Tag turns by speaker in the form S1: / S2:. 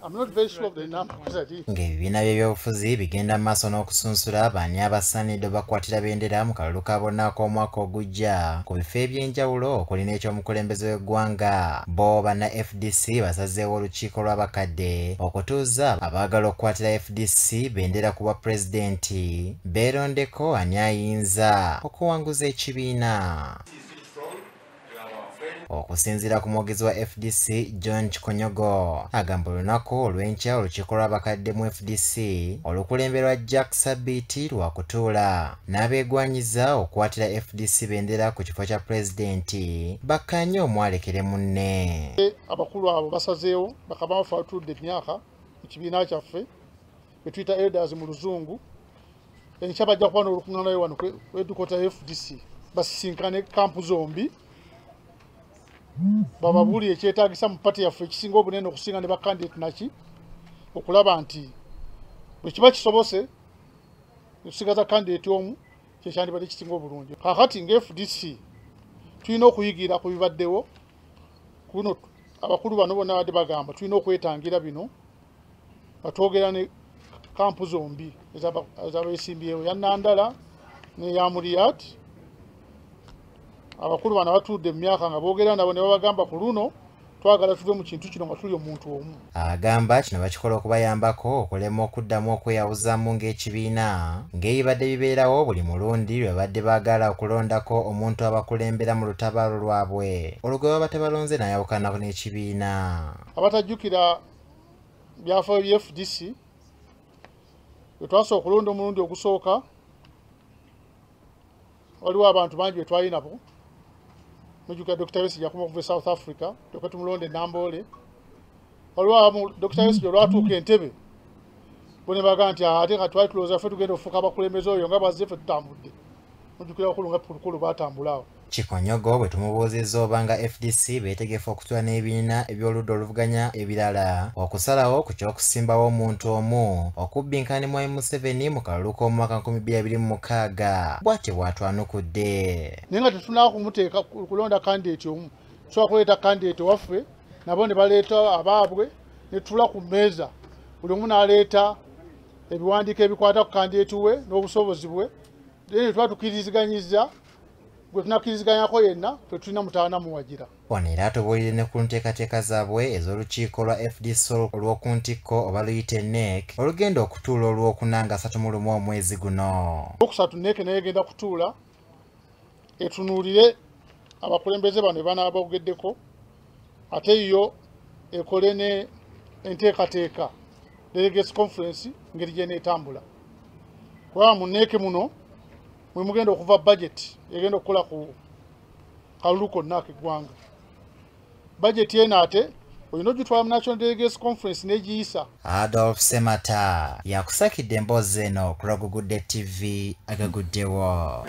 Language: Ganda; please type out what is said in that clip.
S1: ng'ebibiina by'ebyobufuzi bigenda maaso n'okusunsula baani abasaanidde bakwatira bendera mu kalulu ka bonna ak'omwaka ogujja ku bifo eby'enjawulo okuli n'ekyomukulembeze w'eggwanga. Bo banna FDC basazeewo olukiiko lw'abakadde okutuuza abaagala okukwatira FDC bendera ku bwa pulezidenti beerondeko ani ayinza okuwanguza ekibiina. Okusinziira ku mwogezi wa FDC John Kikonyogo agamba olunaku olw'enkya olukiiko lw'abakadde mu FDC olukulemberwa Jack Sabiti lwakutuula n'abeegwanyiza okukwatira FDC bendera ku kifo kya pulezidenti bakkaanye omwalekere munne.
S2: Abakulu abo basazeewo bakaba bafa batudde emyaka mu kibiina kyaffe be tuyita elders mu luzungu enkya bajja kuba n'olukuŋŋaanayo wano kw'eddukota FDC basisinkane kampu zombi bababuli ekyetaagisa mu pati yaffe ekisinga obunene okusinga ne bakandidate naki okulaba nti bwe kiba kisobose okusigaza kandidate omu kyekyandibadde kisinga obulungi. Kaakati nga FDC tulina okuyigira ku bibaddewo kuno abakulu bano bonna badde bagamba tulina okwetangira bino batwogera ne kampu zombi ez'abeesimbyewo ya Nandala n'eya Muriyat. Abakulu bano batudde mu myaka nga boogera nabo ne babagamba ku luno twagala tuve mu kintu kino nga tuli omuntu omu.
S1: Agamba kino bakikola okubayambako okulema okuddamu okweyawuzaamu ng'ekibiina ng'ebibadde bibeerawo buli mulundi lwe badde baagala okulondako omuntu abakulembera mu lutabaalo lwabwe olwo gwe baba tebalonze n'ayawukanako n'ekibiina.
S2: Abatajjukira byafaayo bya FDC bwe twasooka okulonda omulundi ogusooka waliwo abantu bangi bwe twali nabo. Mujjuka Dr. Besigye yakoma okuva South Africa tuka tumulonde Namboole. Waliwo Dr. Besigye olwatuuka Entebbe bone baga nti ate nga twali tulowooza ffe tugenda okufuuka abakulembeze oyo nga bazze ffe tutambudde. Mujjukira abakulu nga Pulukulu baatambula awo.
S1: Kikonyogo bwe tumubuuzizza obanga FDC beetegefu okutula n'ebibiina eby'oludda oluvuganya ebirala okusalawo ku ky'okusimbawo omuntu omu okubbinkana ne Mwai Museveni mu kalulu k'omwaka 2026 bw'atyo bw'atwanukudde.
S2: Naye nga tetunaa kumuteeka kulonda kandidate omu tusobola kuleeta kandidate waffe nabo ne baleeta abaabwe ne tutula ku mmeeza buli omu n'aleeta ebiwandiiko ebikwata ku kandidate we n'obusobozi bwe ne tuba tukkiriziganyizza gwe tunakkiriziganyako yenna ffe tulina mutaana muwagira.
S1: Wano era atubuulire ne ku nteekateeka zaabwe ez'olukiiko lwa FDC olw'oku ntikko oba luyite NEC olugenda okutuula olw'okuna nga 31 omwezi guno.
S2: Okusatu NEC naye egenda kutuula etunuulire abakulembeze bano banaaba boogeddeko ate yo ekole ne enteekateeka delegates conference ngeri gye neetambula. Kubanga mu NEC muno mwe mugenda okuva budget egenda okukola ku kalulu konna ak'eggwanga. Budget yena ate olina ogitwala mu National Delegates Conference n'egiyisa.
S1: Adolf Semata yakusakidde emboozi eno ku Rwagugudde TV agaguddewo.